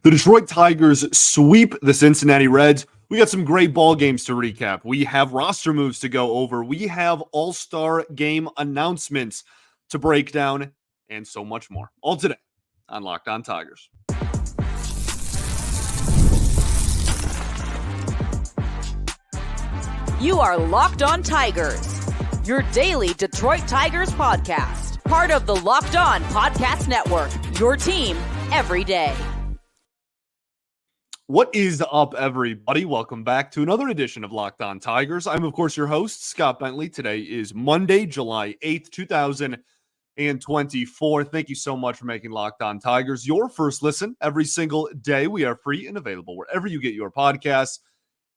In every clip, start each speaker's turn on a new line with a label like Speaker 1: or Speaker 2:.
Speaker 1: The Detroit Tigers sweep the Cincinnati Reds. We got some great ball games to recap. We have roster moves to go over. We have all-star game announcements to break down, and so much more. All today on Locked On Tigers.
Speaker 2: You are Locked On Tigers, your daily Detroit Tigers podcast. Part of the Locked On Podcast Network, your team every day.
Speaker 1: What is up, everybody? Welcome back to another edition of Locked On Tigers. I'm, of course, your host, Scott Bentley. Today is Monday, July 8th, 2024. Thank you so much for making Locked On Tigers your first listen every single day. We are free and available wherever you get your podcasts,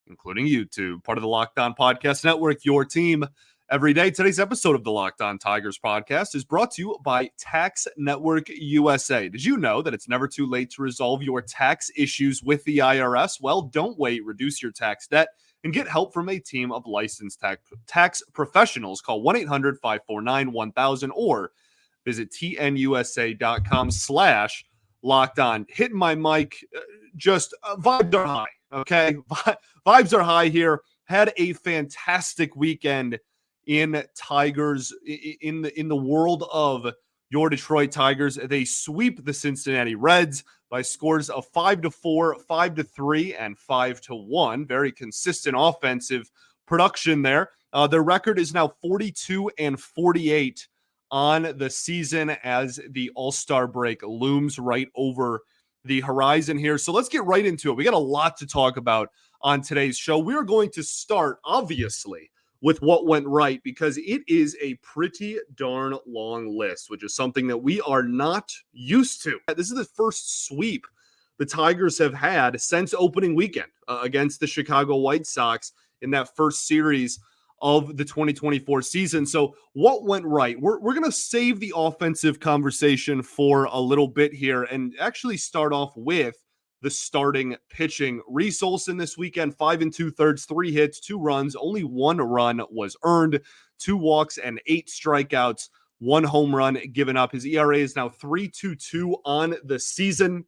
Speaker 1: including YouTube, part of the Locked On Podcast Network, your team every day. Today's episode of the Locked On Tigers podcast is brought to you by Tax Network USA. Did you know that it's never too late to resolve your tax issues with the IRS? Well, don't wait. Reduce your tax debt and get help from a team of licensed tax professionals. Call 1-800-549-1000 or visit tnusa.com/locked-on. Hitting my mic, just vibes are high, okay? Vibes are high here. Had a fantastic weekend in Tigers, in the world of your Detroit Tigers. They sweep the Cincinnati Reds by scores of 5-4, 5-3, and 5-1. Very consistent offensive production there. Their record is now 42-48 on the season as the All-Star break looms right over the horizon here. So let's get right into it. We got a lot to talk about on today's show. We're going to start, obviously, with what went right, because it is a pretty darn long list, which is something that we are not used to. This is the first sweep the Tigers have had since opening weekend against the Chicago White Sox in that first series of the 2024 season. So what went right? We're going to save the offensive conversation for a little bit here and actually start off with the starting pitching. Reese Olson this weekend, 5 2/3, 3 hits, 2 runs, only 1 run was earned, 2 walks and 8 strikeouts, 1 home run given up. His ERA is now 3.22 on the season. And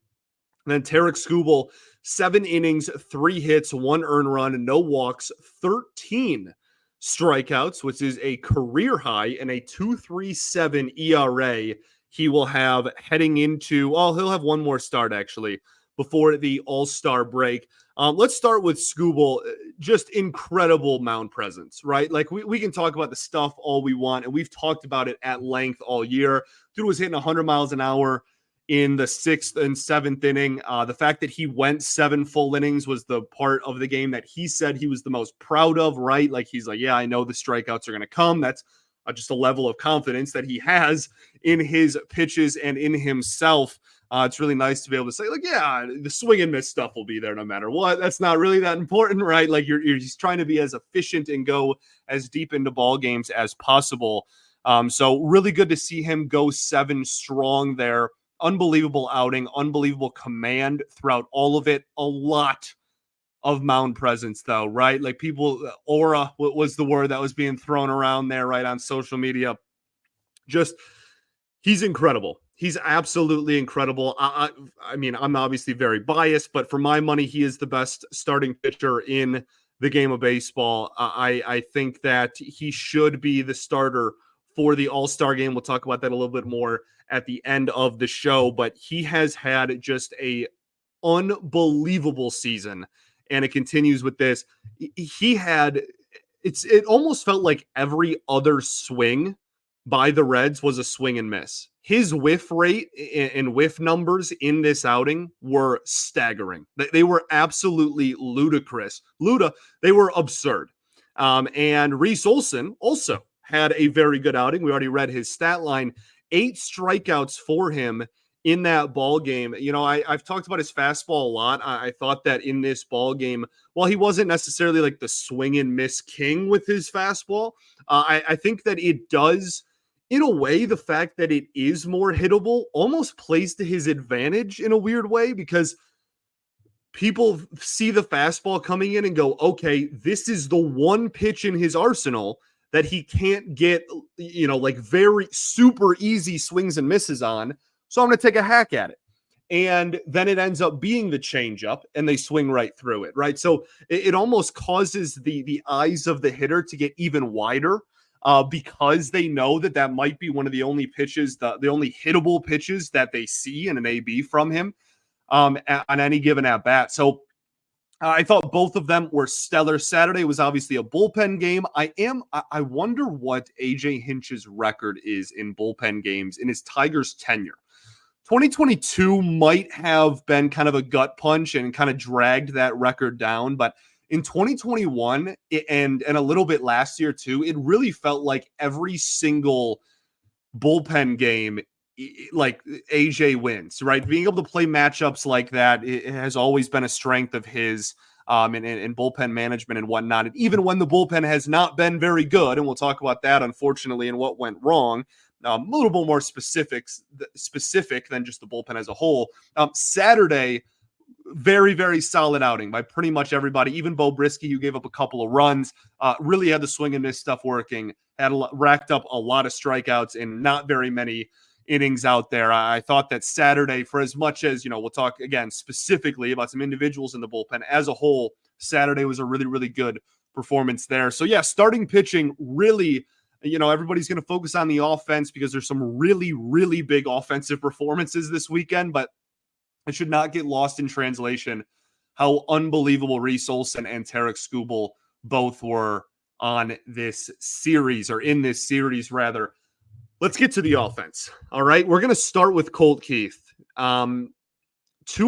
Speaker 1: then Tarik Skubal, 7 innings, 3 hits, 1 earned run, no walks, 13 strikeouts, which is a career high, and a 2.37 ERA he will have heading into, he'll have one more start actually before the All-Star break. Let's start with Skubal. Just incredible mound presence, right? Like we can talk about the stuff all we want, and we've talked about it at length all year. Dude was hitting 100 miles an hour in the 6th and 7th inning. The fact that he went 7 full innings was the part of the game that he said he was the most proud of, right? Like he's like, yeah, I know the strikeouts are going to come. That's just a level of confidence that he has in his pitches and in himself. It's really nice to be able to say, like, yeah, the swing and miss stuff will be there no matter what. That's not really that important, right? Like you're just trying to be as efficient and go as deep into ball games as possible. So really good to see him go 7 strong there. Unbelievable outing, unbelievable command throughout all of it. A lot of mound presence, though, right? Like aura was the word that was being thrown around there, right, on social media. Just, he's incredible. He's absolutely incredible. I mean, I'm obviously very biased, but for my money, he is the best starting pitcher in the game of baseball. I think that he should be the starter for the All-Star game. We'll talk about that a little bit more at the end of the show, but he has had just a unbelievable season, and it continues with this. It almost felt like every other swing by the Reds was a swing and miss. His whiff rate and whiff numbers in this outing were staggering. They were absolutely ludicrous. They were absurd. And Reese Olson also had a very good outing. We already read his stat line. 8 strikeouts for him in that ball game. You know, I've talked about his fastball a lot. I thought that in this ball game, while he wasn't necessarily like the swing and miss king with his fastball, I think that it does, in a way, the fact that it is more hittable almost plays to his advantage in a weird way, because people see the fastball coming in and go, okay, this is the one pitch in his arsenal that he can't get, like very super easy swings and misses on. So I'm going to take a hack at it. and then it ends up being the changeup, and they swing right through it, right? So it almost causes the eyes of the hitter to get even wider, because they know that that might be one of the only pitches, the only hittable pitches that they see in an AB from him, on any given at bat. So I thought both of them were stellar. Saturday was obviously a bullpen game. I wonder what AJ Hinch's record is in bullpen games in his Tigers tenure. 2022 might have been kind of a gut punch and kind of dragged that record down, but in 2021 and a little bit last year too, it really felt like every single bullpen game, like AJ wins, right? Being able to play matchups like that, it has always been a strength of his, in bullpen management and whatnot. And even when the bullpen has not been very good, and we'll talk about that, unfortunately, and what went wrong, a little bit more specific than just the bullpen as a whole. Saturday, very, very solid outing by pretty much everybody. Even Bo Brisky, who gave up a couple of runs, really had the swing and miss stuff working, racked up a lot of strikeouts and not very many innings out there. I thought that Saturday, for as much as, we'll talk again specifically about some individuals in the bullpen, as a whole, Saturday was a really, really good performance there. So yeah, starting pitching really, everybody's going to focus on the offense because there's some really, really big offensive performances this weekend, but it should not get lost in translation how unbelievable Reese Olson and Tarik Skubal both were on this series, or in this series rather. Let's get to the offense. All right, we're going to start with Colt Keith. 2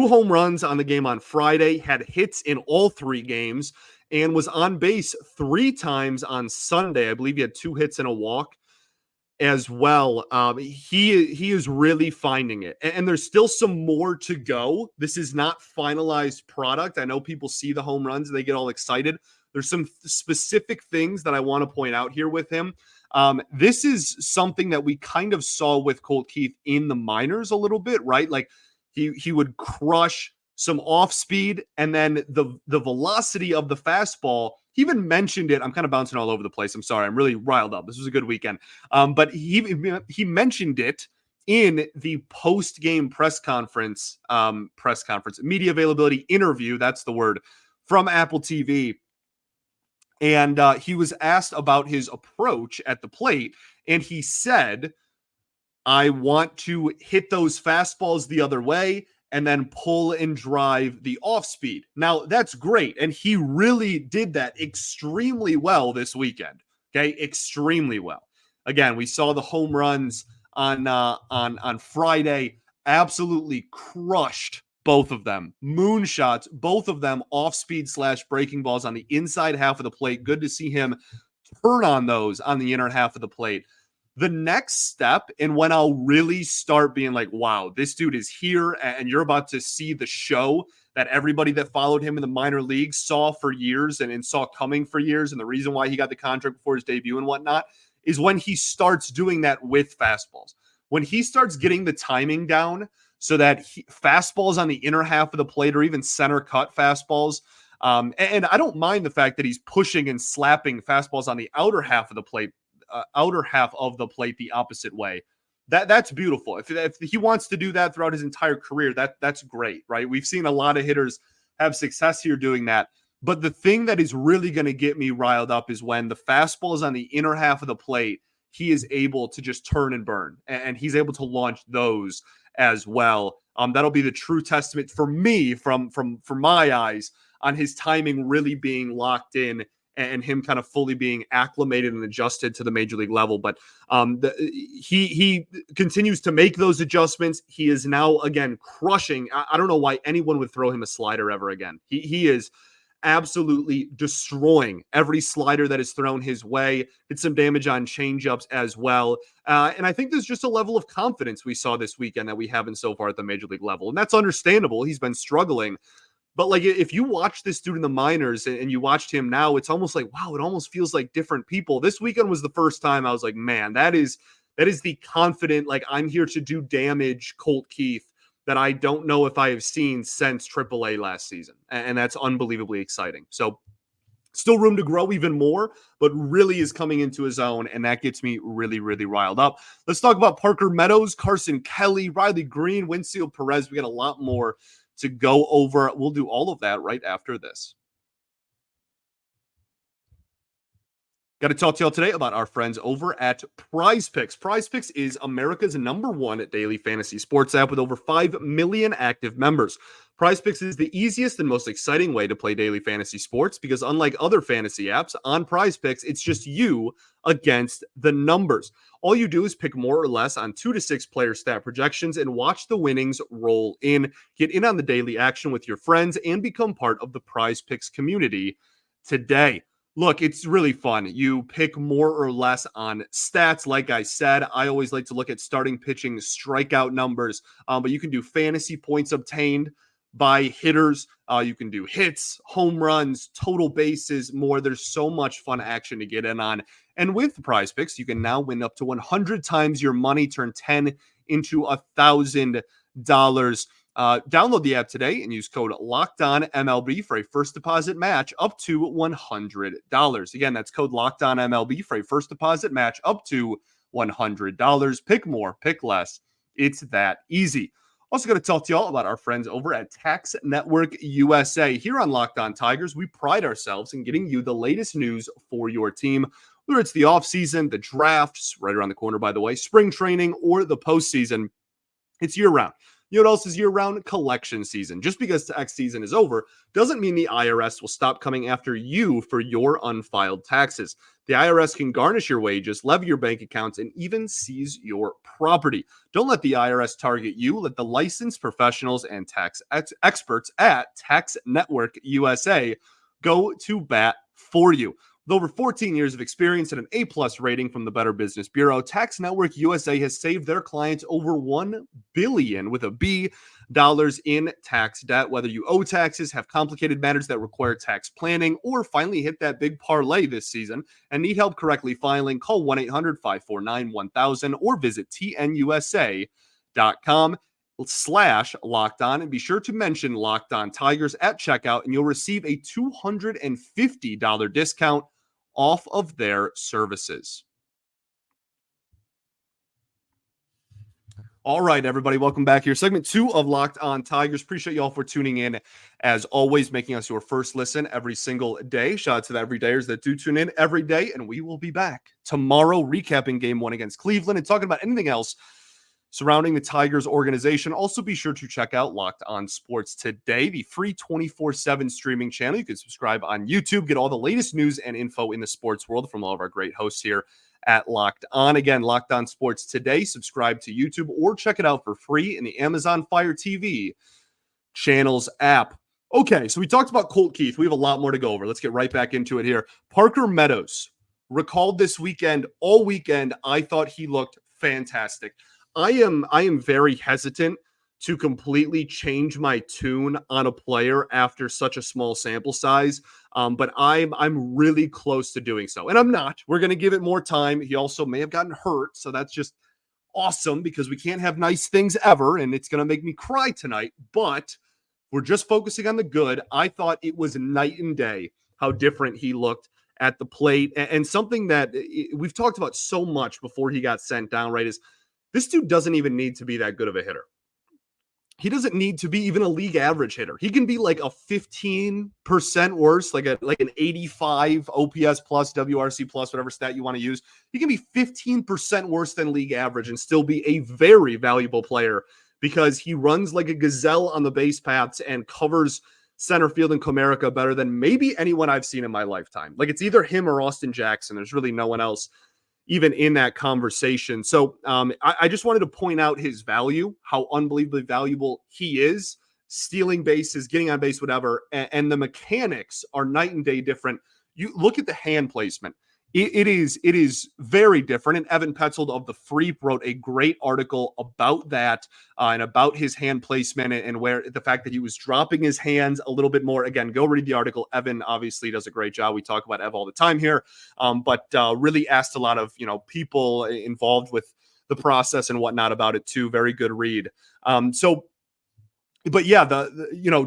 Speaker 1: home runs on the game on Friday, had hits in all 3 games, and was on base 3 times on Sunday. I believe he had 2 hits and a walk as well. He is really finding it, and there's still some more to go. This is not finalized product. I know people see the home runs and they get all excited. There's some specific things that I want to point out here with him. This is something that we kind of saw with Colt Keith in the minors a little bit, right? Like he would crush some off speed, and then the velocity of the fastball. He even mentioned it. I'm kind of bouncing all over the place. I'm sorry. I'm really riled up. This was a good weekend. But he mentioned it in the post-game press conference, media availability interview. That's the word, from Apple TV. And he was asked about his approach at the plate, and he said, I want to hit those fastballs the other way and then pull and drive the off speed. Now, that's great. And he really did that extremely well this weekend. Okay, extremely well. Again, we saw the home runs on Friday, absolutely crushed both of them. Moonshots, both of them off speed / breaking balls on the inside half of the plate. Good to see him turn on those on the inner half of the plate. The next step, and when I'll really start being like, wow, this dude is here, and you're about to see the show that everybody that followed him in the minor leagues saw for years and saw coming for years, and the reason why he got the contract before his debut and whatnot, is when he starts doing that with fastballs. When he starts getting the timing down so that fastballs on the inner half of the plate, or even center cut fastballs, and I don't mind the fact that he's pushing and slapping fastballs on the outer half of the plate, the opposite way. That's beautiful. If he wants to do that throughout his entire career, that's great, right? We've seen a lot of hitters have success here doing that. But the thing that is really going to get me riled up is when the fastball is on the inner half of the plate, he is able to just turn and burn, and he's able to launch those as well. That'll be the true testament for me, from my eyes, on his timing really being locked in, and him kind of fully being acclimated and adjusted to the major league level. But he continues to make those adjustments. He is now, again, crushing. I don't know why anyone would throw him a slider ever again. He is absolutely destroying every slider that is thrown his way. Did some damage on changeups as well. And I think there's just a level of confidence we saw this weekend that we haven't so far at the major league level. And that's understandable. He's been struggling. But like, if you watch this dude in the minors and you watched him now, it's almost like, wow, it almost feels like different people. This weekend was the first time I was like, man, that is the confident, like, I'm here to do damage Colt Keith that I don't know if I have seen since AAA last season. And that's unbelievably exciting. So Still room to grow even more, but really is coming into his own, and that gets me really, really riled up. Let's talk about Parker Meadows, Carson Kelly, Riley Greene, Winfield Perez. We got a lot more to go over. We'll do all of that right after this. Got to talk to y'all today about our friends over at Prize Picks. Prize Picks is America's #1 daily fantasy sports app with over 5 million active members. Prize Picks is the easiest and most exciting way to play daily fantasy sports because unlike other fantasy apps, on Prize Picks, it's just you against the numbers. All you do is pick more or less on 2 to 6 player stat projections and watch the winnings roll in. Get in on the daily action with your friends and become part of the Prize Picks community today. Look, it's really fun. You pick more or less on stats. Like I said, I always like to look at starting pitching strikeout numbers, but you can do fantasy points obtained by hitters. You can do hits, home runs, total bases, more. There's so much fun action to get in on. And with Prize Picks, you can now win up to 100 times your money, turn 10 into $1,000. Download the app today and use code LOCKEDONMLB for a first deposit match up to $100. Again, that's code LOCKEDONMLB for a first deposit match up to $100. Pick more, pick less. It's that easy. Also going to talk to y'all about our friends over at Tax Network USA. Here on Locked On Tigers, we pride ourselves in getting you the latest news for your team, whether it's the offseason, the drafts, right around the corner, by the way, spring training, or the postseason. It's year-round. You know what else is year-round? Collection season. Just because tax season is over doesn't mean the IRS will stop coming after you for your unfiled taxes. The IRS can garnish your wages, levy your bank accounts, and even seize your property. Don't let the IRS target you. Let the licensed professionals and tax experts at Tax Network USA go to bat for you. With over 14 years of experience and an A+ rating from the Better Business Bureau, Tax Network USA has saved their clients over $1 billion with a B dollars in tax debt. Whether you owe taxes, have complicated matters that require tax planning, or finally hit that big parlay this season and need help correctly filing, call 1-800-549-1000 or visit tnusa.com/locked on and be sure to mention Locked On Tigers at checkout and you'll receive a $250 discount off of their services. All right, everybody, welcome back here. Segment 2 of Locked On Tigers. Appreciate y'all for tuning in, as always, making us your first listen every single day. Shout out to the everydayers that do tune in every day, and we will be back tomorrow recapping Game 1 against Cleveland and talking about anything else surrounding the Tigers organization. Also, be sure to check out Locked On Sports Today, the free 24/7 streaming channel. You can subscribe on YouTube, get all the latest news and info in the sports world from all of our great hosts here at Locked On. Again, Locked On Sports Today. Subscribe to YouTube or check it out for free in the Amazon Fire TV channels app. Okay, so we talked about Colt Keith. We have a lot more to go over. Let's get right back into it here. Parker Meadows recalled this weekend. All weekend, I thought he looked fantastic. I am very hesitant to completely change my tune on a player after such a small sample size, but I'm really close to doing so, and I'm not. We're going to give it more time. He also may have gotten hurt, so that's just awesome because we can't have nice things ever, and it's going to make me cry tonight. But we're just focusing on the good. I thought it was night and day how different he looked at the plate, and something that we've talked about so much before he got sent down, right, is this dude doesn't even need to be that good of a hitter. He doesn't need to be even a league average hitter. He can be like a 15% worse, like an 85 OPS plus, WRC plus, whatever stat you want to use. He can be 15% worse than league average and still be a very valuable player because he runs like a gazelle on the base paths and covers center field and Comerica better than maybe anyone I've seen in my lifetime. Like, it's either him or Austin Jackson. There's really no one else even in that conversation. So I just wanted to point out his value, how unbelievably valuable he is, stealing bases, getting on base, whatever. And the mechanics are night and day different. You look at the hand placement. It is very different. And Evan Petzold of The Freep wrote a great article about that and about his hand placement and where the fact that he was dropping his hands a little bit more. Again, go read the article. Evan obviously does a great job. We talk about Ev all the time here, but really asked a lot of people involved with the process and whatnot about it too. Very good read. So but yeah,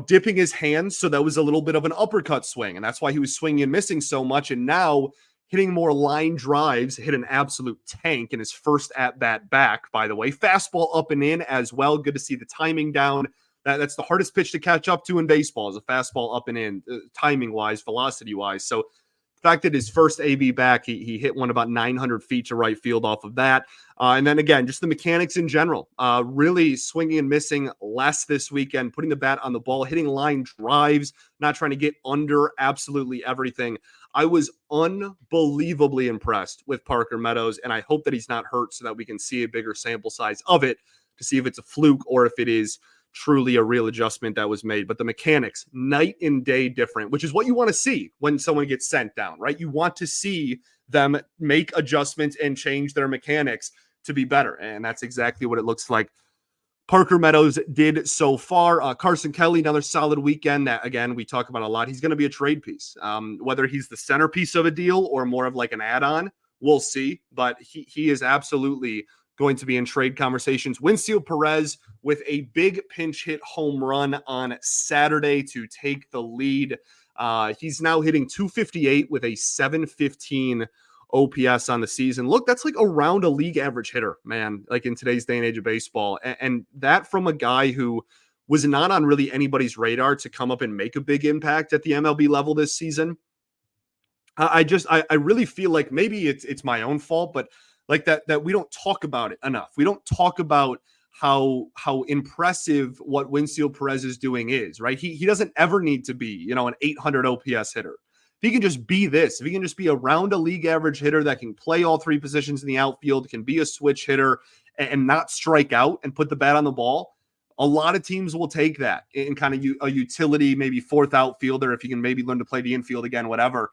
Speaker 1: dipping his hands. So that was a little bit of an uppercut swing. And that's why he was swinging and missing so much. And now hitting more line drives, hit an absolute tank in his first at bat back, by the way. Fastball up and in as well. Good to see the timing down. That's the hardest pitch to catch up to in baseball, is a fastball up and in, timing wise, velocity wise. So the fact that his first AB back, he hit one about 900 feet to right field off of that. And then again, just the mechanics in general, really swinging and missing less this weekend, putting the bat on the ball, hitting line drives, not trying to get under absolutely everything. I was unbelievably impressed with Parker Meadows, and I hope that he's not hurt so that we can see a bigger sample size of it to see if it's a fluke or if it is truly a real adjustment that was made. But the mechanics, night and day different, which is what you want to see when someone gets sent down, right? You want to see them make adjustments and change their mechanics to be better. And that's exactly what it looks like Parker Meadows did so far. Carson Kelly, another solid weekend that, again, we talk about a lot. He's going to be a trade piece. Whether he's the centerpiece of a deal or more of like an add-on, we'll see. But he is absolutely going to be in trade conversations. Winfield Perez with a big pinch hit home run on Saturday to take the lead. He's now hitting 258 with a 715 OPS on the season. Look, that's like around a league average hitter, man, like in today's day and age of baseball. And that from a guy who was not on really anybody's radar to come up and make a big impact at the MLB level this season. I really feel like maybe it's my own fault, but like that we don't talk about it enough. We don't talk about how impressive what Winfield Perez is doing is, right? He doesn't ever need to be, an 800 OPS hitter. If he can just be this, if he can just be around a league average hitter that can play all three positions in the outfield, can be a switch hitter and not strike out and put the bat on the ball, a lot of teams will take that in kind of a utility, maybe fourth outfielder, if you can maybe learn to play the infield again, whatever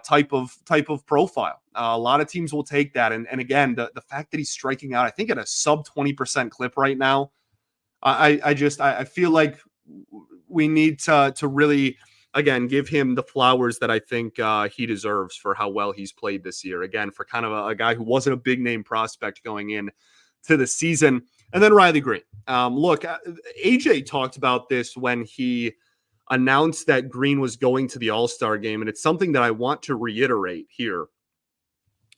Speaker 1: type of profile. A lot of teams will take that. And again, the fact that he's striking out, I think at a sub 20% clip right now, I feel like we need to really, again, give him the flowers that I think he deserves for how well he's played this year. Again, for kind of a guy who wasn't a big name prospect going in to the season. And then Riley Greene. Look, AJ talked about this when he announced that Greene was going to the All-Star game, and it's something that I want to reiterate here.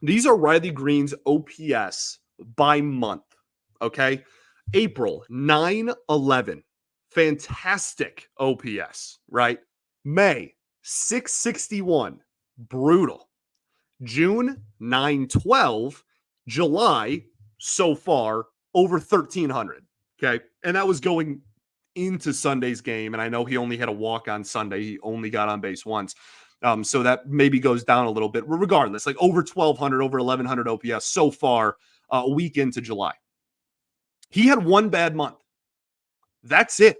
Speaker 1: These are Riley Greene's OPS by month, okay? April, 911. Fantastic OPS, right? May, 661. Brutal. June, 912. July, so far, over 1,300, okay? And that was going into Sunday's game, and I know he only had a walk on Sunday. He only got on base once. So that maybe goes down a little bit. Regardless, like over 1,200, over 1,100 OPS so far a week into July. He had one bad month. That's it.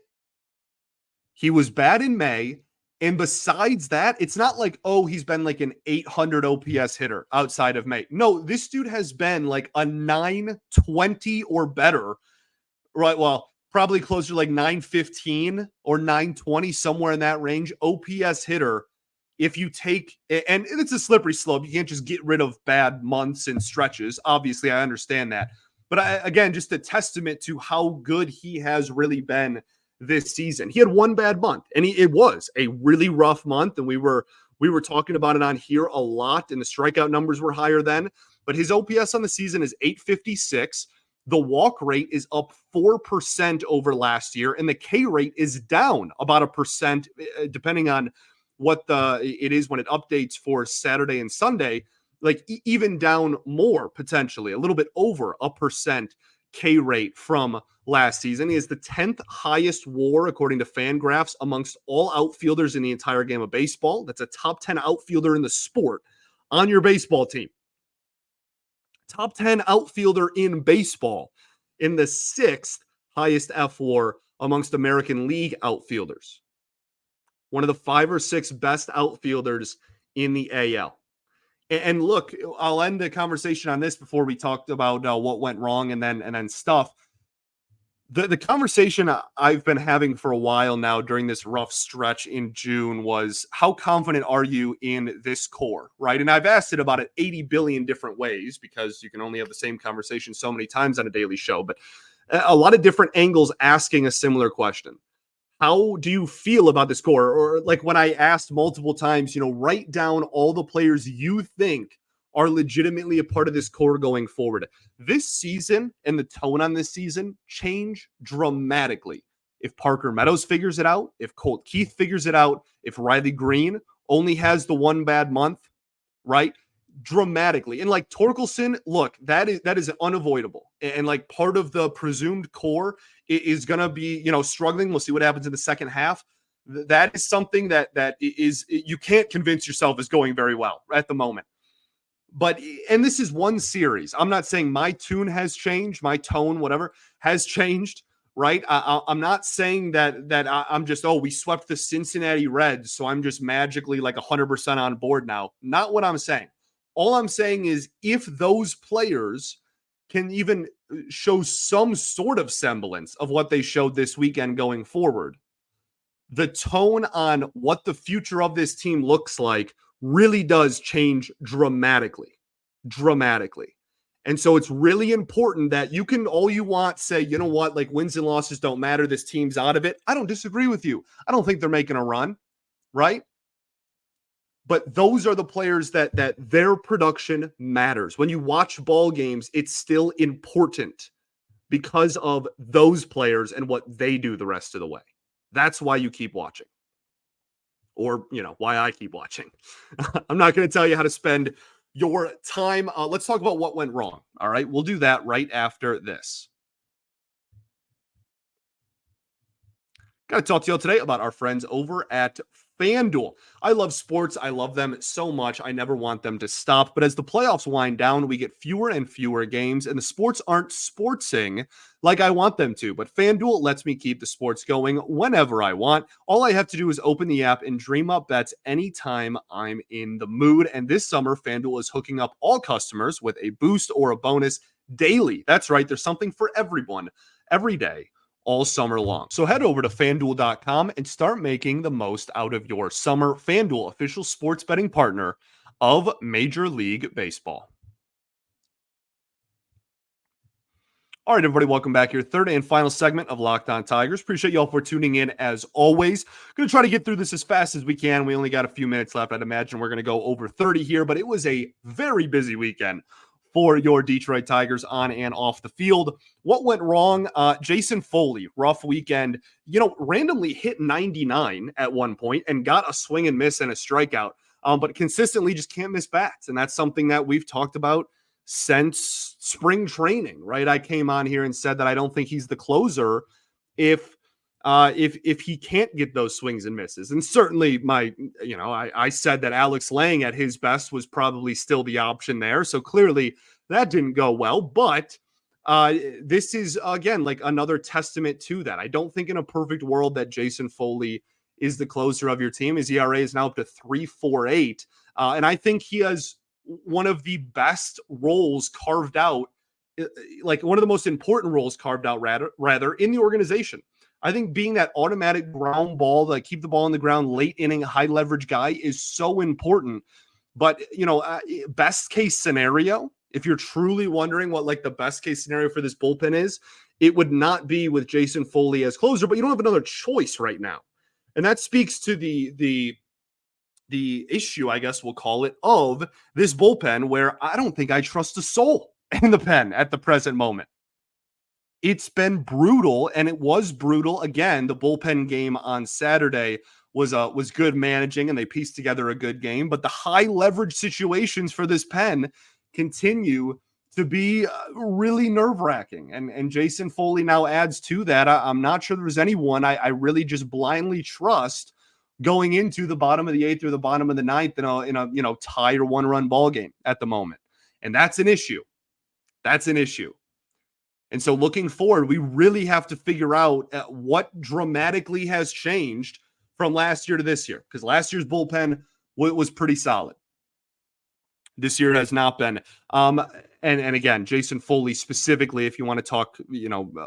Speaker 1: He was bad in May. And besides that, it's not like, oh, he's been like an 800 OPS hitter outside of May. No, this dude has been like a 920 or better, right? Well, probably closer to like 915 or 920, somewhere in that range. OPS hitter. If you take, and it's a slippery slope, you can't just get rid of bad months and stretches. Obviously, I understand that. But again, just a testament to how good he has really been this season. He had one bad month, and it was a really rough month. And we were talking about it on here a lot, and the strikeout numbers were higher then. But his OPS on the season is 856. The walk rate is up 4% over last year, and the K rate is down about 1%, depending on what it is when it updates for Saturday and Sunday, like even down more potentially, a little bit over 1% K rate from last season. He is the 10th highest WAR according to Fangraphs amongst all outfielders in the entire game of baseball. That's a top 10 outfielder in the sport on your baseball team. Top 10 outfielder in baseball in the 6th highest FWAR amongst American League outfielders. One of the 5 or 6 best outfielders in the AL. And look, I'll end the conversation on this before we talked about what went wrong and then stuff. The conversation I've been having for a while now during this rough stretch in June was, how confident are you in this core, right? And I've asked it about 80 billion different ways because you can only have the same conversation so many times on a daily show, but a lot of different angles asking a similar question. how do you feel about this core? Or like when I asked multiple times, write down all the players you think are legitimately a part of this core going forward. This season and the tone on this season change dramatically. If Parker Meadows figures it out, if Colt Keith figures it out, if Riley Greene only has the one bad month, right? Dramatically. And like Torkelson, look, that is unavoidable. And like part of the presumed core is going to be, struggling. We'll see what happens in the second half. That is something that is, you can't convince yourself is going very well at the moment. But, and this is one series. I'm not saying my tune has changed, my tone, whatever, has changed, right? I'm not saying that I'm just, we swept the Cincinnati Reds, so I'm just magically like 100% on board now. Not what I'm saying. All I'm saying is if those players can even show some sort of semblance of what they showed this weekend going forward, the tone on what the future of this team looks like really does change dramatically. And so it's really important that you can, all you want, say, you know what, like wins and losses don't matter. This team's out of it. I don't disagree with you. I don't think they're making a run, right? But those are the players that their production matters. When you watch ball games, it's still important because of those players and what they do the rest of the way. That's why you keep watching. Or, why I keep watching. I'm not going to tell you how to spend your time. Let's talk about what went wrong. All right. We'll do that right after this. Got to talk to you all today about our friends over at FanDuel. I love sports. I love them so much. I never want them to stop. But as the playoffs wind down, we get fewer and fewer games, and the sports aren't sportsing like I want them to. But FanDuel lets me keep the sports going whenever I want. All I have to do is open the app and dream up bets anytime I'm in the mood. And this summer, FanDuel is hooking up all customers with a boost or a bonus daily. That's right. There's something for everyone every day, all summer long. So head over to FanDuel.com and start making the most out of your summer. FanDuel, official sports betting partner of Major League Baseball. All right, everybody, welcome back here. Third and final segment of Locked On Tigers. Appreciate y'all for tuning in as always. Going to try to get through this as fast as we can. We only got a few minutes left. I'd imagine we're going to go over 30 here, but it was a very busy weekend for your Detroit Tigers on and off the field. What went wrong? Jason Foley, rough weekend, randomly hit 99 at one point and got a swing and miss and a strikeout, but consistently just can't miss bats. And that's something that we've talked about since spring training, right? I came on here and said that I don't think he's the closer if he can't get those swings and misses. And certainly I said that Alex Lang at his best was probably still the option there. So clearly that didn't go well, but this is again, like another testament to that. I don't think in a perfect world that Jason Foley is the closer of your team. His ERA is now up to 3.48. And I think he has one of the best roles carved out, like one of the most important roles carved out rather in the organization. I think being that automatic ground ball, like keep the ball on the ground, late inning, high leverage guy is so important. But, best case scenario, if you're truly wondering what like the best case scenario for this bullpen is, it would not be with Jason Foley as closer, but you don't have another choice right now. And that speaks to the issue, I guess we'll call it, of this bullpen where I don't think I trust a soul in the pen at the present moment. It's been brutal, and it was brutal. Again, the bullpen game on Saturday was good managing, and they pieced together a good game. But the high leverage situations for this pen continue to be really nerve-wracking. And Jason Foley now adds to that. I'm not sure there's anyone I really just blindly trust going into the bottom of the eighth or the bottom of the ninth in a tie or one-run ball game at the moment. And that's an issue. And so looking forward, we really have to figure out what dramatically has changed from last year to this year, because last year's bullpen was pretty solid. This year has not been. And again, Jason Foley specifically, if you want to talk,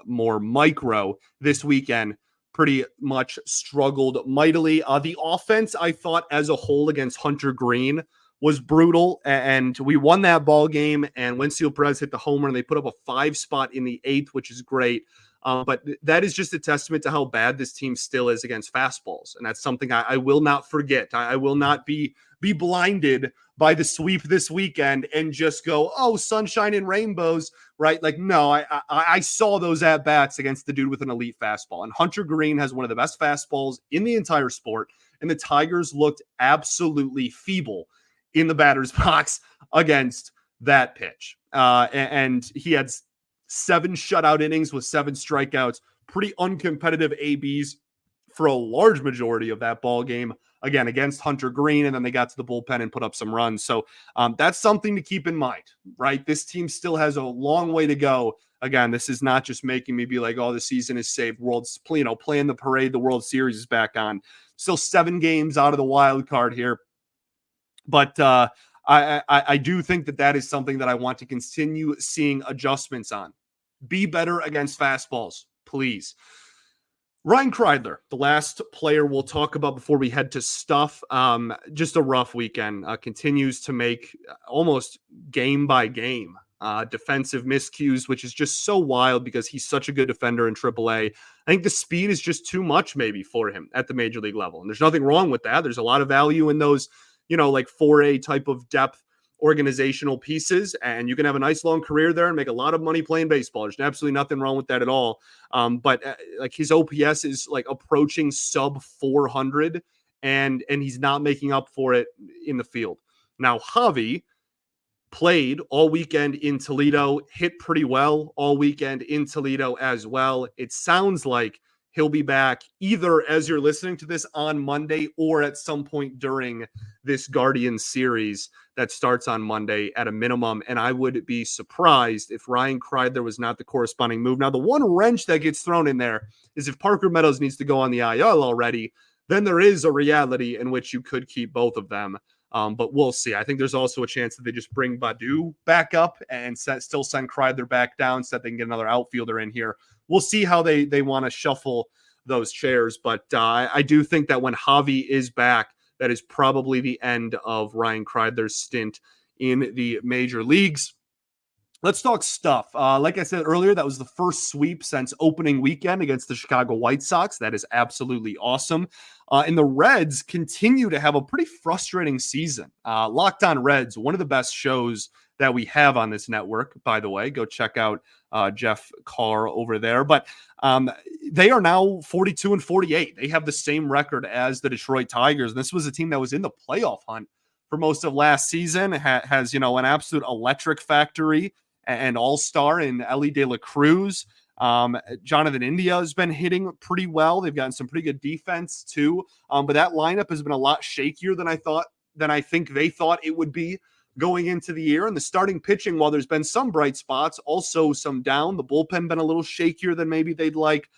Speaker 1: more micro, this weekend pretty much struggled mightily. The offense, I thought, as a whole against Hunter Greene was brutal, and we won that ball game, and Wencio Perez hit the homer, and they put up a 5 spot in the 8th, which is great. But that is just a testament to how bad this team still is against fastballs. And that's something I will not forget. I will not be blinded by the sweep this weekend and just go, oh, sunshine and rainbows, right? Like, no, I saw those at-bats against the dude with an elite fastball. And Hunter Greene has one of the best fastballs in the entire sport. And the Tigers looked absolutely feeble in the batter's box against that pitch. And he had 7 shutout innings with 7 strikeouts, pretty uncompetitive ABs for a large majority of that ball game, again, against Hunter Greene, and then they got to the bullpen and put up some runs. So that's something to keep in mind, right? This team still has a long way to go. Again, this is not just making me be like, oh, the season is saved. Playing the parade, the World Series is back on. Still 7 games out of the wild card here. But I do think that is something that I want to continue seeing adjustments on. Be better against fastballs, please. Ryan Kreidler, the last player we'll talk about before we head to stuff. Just a rough weekend. Continues to make almost game by game defensive miscues, which is just so wild because he's such a good defender in AAA. I think the speed is just too much maybe for him at the major league level. And there's nothing wrong with that. There's a lot of value in those, like 4A type of depth organizational pieces, and you can have a nice long career there and make a lot of money playing baseball. There's absolutely nothing wrong with that at all. But like his OPS is like approaching sub 400, and he's not making up for it in the field. Now, Javi played all weekend in Toledo, hit pretty well all weekend in Toledo as well. It sounds like he'll be back either as you're listening to this on Monday or at some point during this Guardians series that starts on Monday at a minimum. And I would be surprised if Ryan Kreidler was not the corresponding move. Now, the one wrench that gets thrown in there is if Parker Meadows needs to go on the IL already, then there is a reality in which you could keep both of them. But we'll see. I think there's also a chance that they just bring Badu back up and still send Kreidler back down so that they can get another outfielder in here. We'll see how they want to shuffle those chairs. But I do think that when Javi is back, that is probably the end of Ryan Kreidler's stint in the major leagues. Let's talk stuff. Like I said earlier, that was the first sweep since opening weekend against the Chicago White Sox. That is absolutely awesome. And the Reds continue to have a pretty frustrating season. Locked On Reds, one of the best shows that we have on this network, by the way. Go check out Jeff Carr over there. But they are now 42-48. They have the same record as the Detroit Tigers. And this was a team that was in the playoff hunt for most of last season. Has an absolute electric factory and all-star in Ellie De La Cruz. Jonathan India has been hitting pretty well. They've gotten some pretty good defense too. But that lineup has been a lot shakier than I think they thought it would be going into the year. And the starting pitching, while there's been some bright spots, also some down. The bullpen been a little shakier than maybe they'd like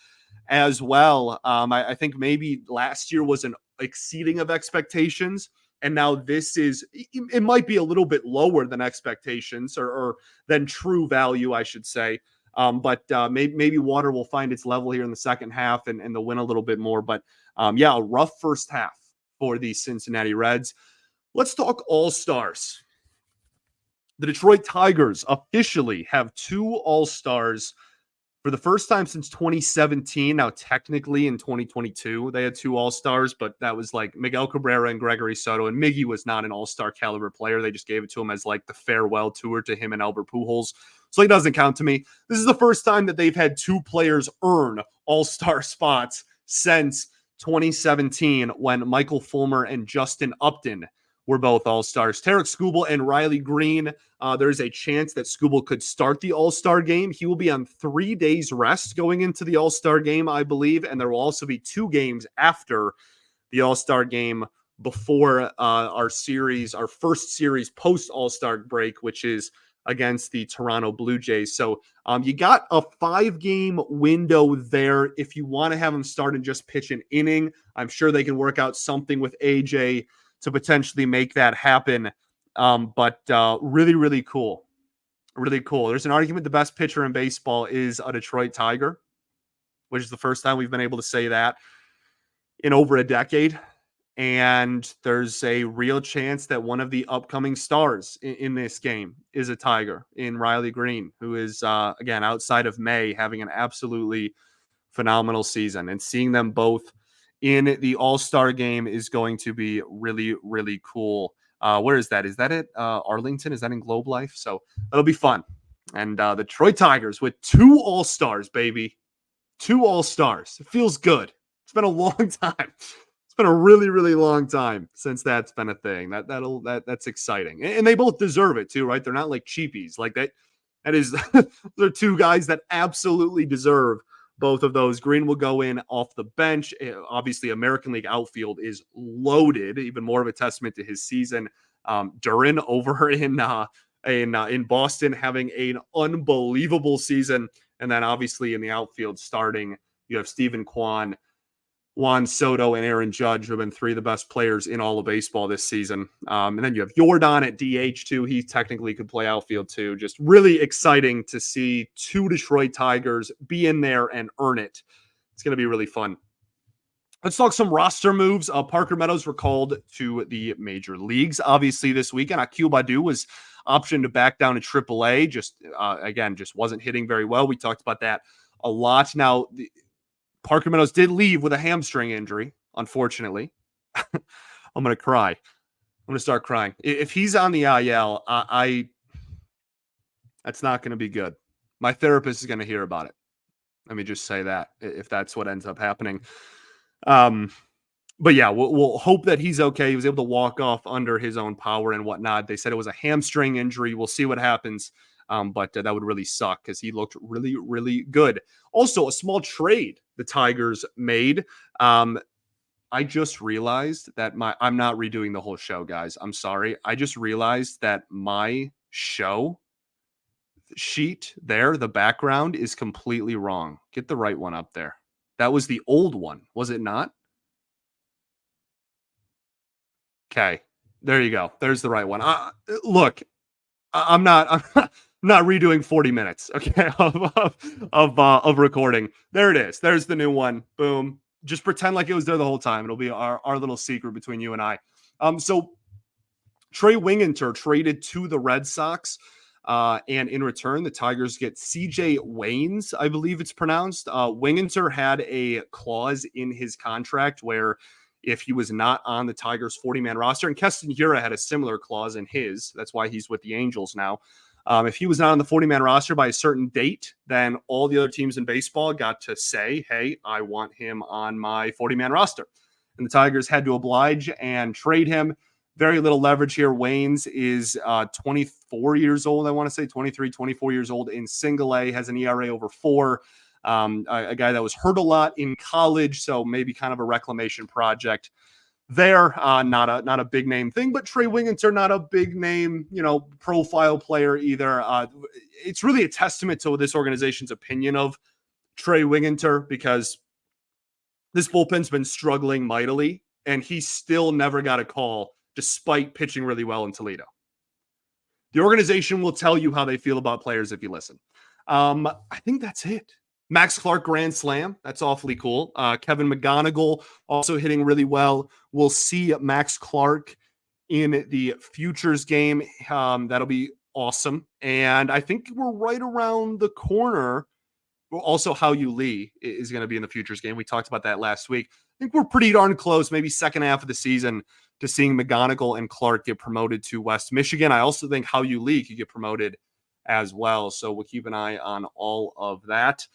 Speaker 1: as well. I think maybe last year was an exceeding of expectations. And now it might be a little bit lower than expectations or than true value, I should say. But maybe water will find its level here in the second half and they'll win a little bit more. But a rough first half for the Cincinnati Reds. Let's talk all-stars. The Detroit Tigers officially have 2 all-stars for the first time since 2017. Now, technically in 2022, they had 2 all-stars, but that was like Miguel Cabrera and Gregory Soto. And Miggy was not an all-star caliber player. They just gave it to him as like the farewell tour to him and Albert Pujols. So he doesn't count to me. This is the first time that they've had 2 players earn all-star spots since 2017 when Michael Fulmer and Justin Upton were both all-stars. Tarik Skubal and Riley Greene. There's a chance that Skubal could start the all-star game. He will be on 3 days rest going into the all-star game, I believe. And there will also be 2 games after the all-star game before our first series post all-star break, which is against the Toronto Blue Jays. So you got a 5-game window there. If you want to have him start and just pitch an inning, I'm sure they can work out something with AJ to potentially make that happen. But really, really cool. Really cool. There's an argument the best pitcher in baseball is a Detroit Tiger, which is the first time we've been able to say that in over a decade. And there's a real chance that one of the upcoming stars in this game is a Tiger in Riley Greene, who is, again, outside of May, having an absolutely phenomenal season. And seeing them both in the All-Star game is going to be really, really cool. Where is that? Is that at Arlington? Is that in Globe Life? So it'll be fun. And the Detroit Tigers with 2 All-Stars, baby. 2 All-Stars. It feels good. It's been a long time. It's been a really, really long time since that's been a thing. That's exciting. And they both deserve it too, right? They're not like cheapies. Like that is they're 2 guys that absolutely deserve both of those. Greene will go in off the bench. Obviously, American League outfield is loaded. Even more of a testament to his season. Duran over in Boston having an unbelievable season. And then obviously in the outfield starting, you have Stephen Kwan, Juan Soto, and Aaron Judge, who have been 3 of the best players in all of baseball this season. And then you have Jordan at DH too. He technically could play outfield too. Just really exciting to see 2 Detroit Tigers be in there and earn it. It's going to be really fun. Let's talk some roster moves. Parker Meadows recalled to the major leagues, obviously, this weekend. Akil Baddoo was optioned to back down to AAA. Just wasn't hitting very well. We talked about that a lot. Now, Parker Meadows did leave with a hamstring injury, unfortunately. I'm going to cry. I'm going to start crying. If he's on the IL, that's not going to be good. My therapist is going to hear about it. Let me just say that, if that's what ends up happening. But yeah, we'll hope that he's okay. He was able to walk off under his own power and whatnot. They said it was a hamstring injury. We'll see what happens. But that would really suck because he looked really, really good. Also, a small trade the Tigers made. I just realized that I'm not redoing the whole show, guys. I'm sorry. I just realized that my show sheet there, the background, is completely wrong. Get the right one up there. That was the old one, was it not? Okay, there you go. There's the right one. Look, I'm not redoing 40 minutes, okay, of recording. There it is. There's the new one. Boom. Just pretend like it was there the whole time. It'll be our little secret between you and I. So Trey Wingenter traded to the Red Sox. And in return, the Tigers get CJ Waynes, I believe it's pronounced. Wingenter had a clause in his contract where if he was not on the Tigers 40-man roster, and Keston Hiura had a similar clause in his, that's why he's with the Angels now. If he was not on the 40-man roster by a certain date, then all the other teams in baseball got to say, hey, I want him on my 40-man roster. And the Tigers had to oblige and trade him. Very little leverage here. Waynes is 24 years old, I want to say 23, 24 years old in single A, has an ERA over 4. A guy that was hurt a lot in college, so maybe kind of a reclamation project there. Not a big name thing, but Trey Wingenter, not a big name, profile player either. It's really a testament to this organization's opinion of Trey Wingenter because this bullpen's been struggling mightily, and he still never got a call despite pitching really well in Toledo. The organization will tell you how they feel about players if you listen. I think that's it. Max Clark grand slam. That's awfully cool. Kevin McGonigal also hitting really well. We'll see Max Clark in the Futures game. That'll be awesome. And I think we're right around the corner. Also, Hao Yu Lee is going to be in the Futures game. We talked about that last week. I think we're pretty darn close, maybe second half of the season, to seeing McGonigal and Clark get promoted to West Michigan. I also think Hao Yu Lee could get promoted as well. So we'll keep an eye on all of that.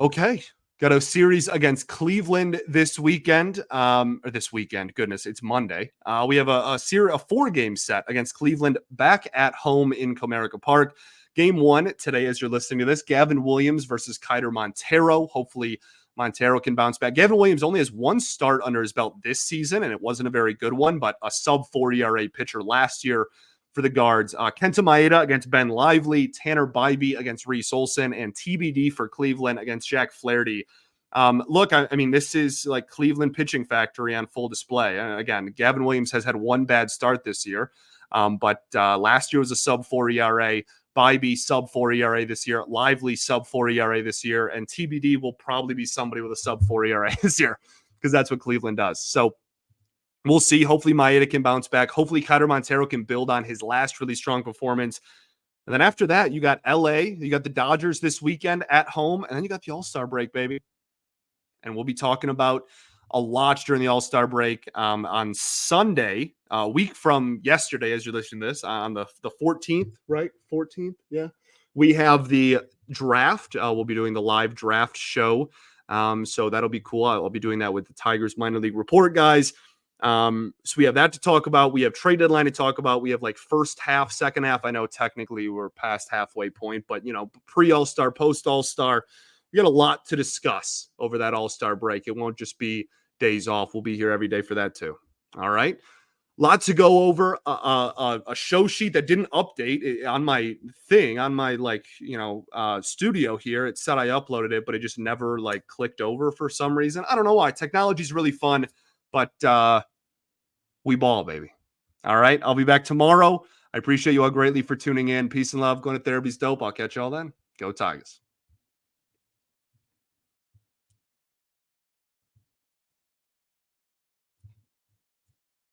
Speaker 1: Okay. Got a series against Cleveland this weekend. Goodness, it's Monday. We have a 4-game set against Cleveland back at home in Comerica Park. Game 1 today, as you're listening to this, Gavin Williams versus Kiter Montero. Hopefully Montero can bounce back. Gavin Williams only has 1 start under his belt this season, and it wasn't a very good one, but a sub-4 ERA pitcher last year for the guards. Kenta Maeda against Ben Lively, Tanner Bybee against Reese Olson, and TBD for Cleveland against Jack Flaherty. Look, I mean, this is like Cleveland pitching factory on full display. Again, Gavin Williams has had 1 bad start this year, but last year was a sub-4 ERA. Bybee sub-4 ERA this year, Lively sub-4 ERA this year, and TBD will probably be somebody with a sub-4 ERA this year because that's what Cleveland does. So We'll see. Hopefully Maeda can bounce back. Hopefully Kaiser Montero can build on his last really strong performance. And then after that, you got LA, you got the Dodgers this weekend at home, and then you got the All-Star break, baby. And we'll be talking about a lot during the All-Star break on Sunday, a week from yesterday, as you're listening to this, on the 14th, right? 14th, yeah. We have the draft. We'll be doing the live draft show. So that'll be cool. I'll be doing that with the Tigers minor league report guys. So we have that to talk about. We have trade deadline to talk about. We have like first half, second half. I know technically we're past halfway point, but pre-All-Star, post-All-Star, we got a lot to discuss over that All-Star break. It won't just be days off. We'll be here every day for that too. All right. Lots to go over. A show sheet that didn't update on my thing, on my studio here. It said I uploaded it, but it just never clicked over for some reason. I don't know why. Technology's really fun, but we ball, baby. All right. I'll be back tomorrow. I appreciate you all greatly for tuning in. Peace and love. Going to therapy's dope. I'll catch y'all then. Go Tigers.